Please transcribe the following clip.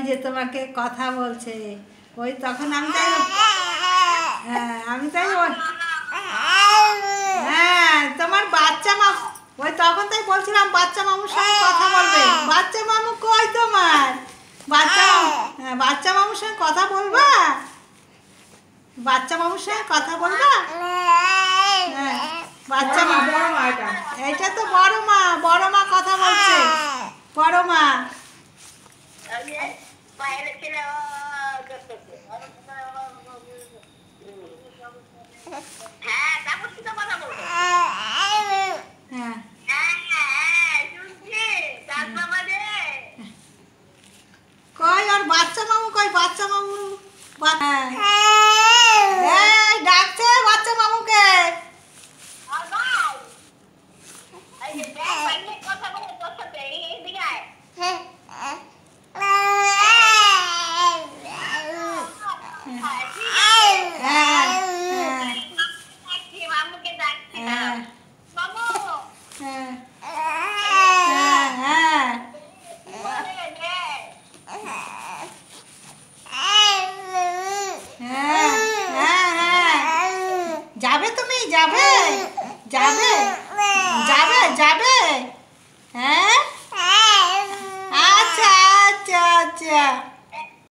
যে তোমাকে কথা বলছে, ওই তখন আমি তাই হ্যাঁ তোমার বাচ্চা মা ওই তখন তাই বলছিলাম বাচ্চা মামুর সঙ্গে কথা বলবে। বাচ্চা মামু কই তোমার? বাচ্চা মামুর সঙ্গে কথা বলবা? বাচ্চা মামুর সঙ্গে কথা বলবা? হ্যাঁ বাচ্চা মা, এটা তো বড় মা কথা বলছে। বড় মা কই ওর বাচ্চা মামু কই? বাচ্চা মামু ডাকছে বাচ্চা মামুকে। যাবে তুমি? যাবে যাবে যাবে যাবে হ্যাঁ আচ্ছা আচ্ছা আচ্ছা।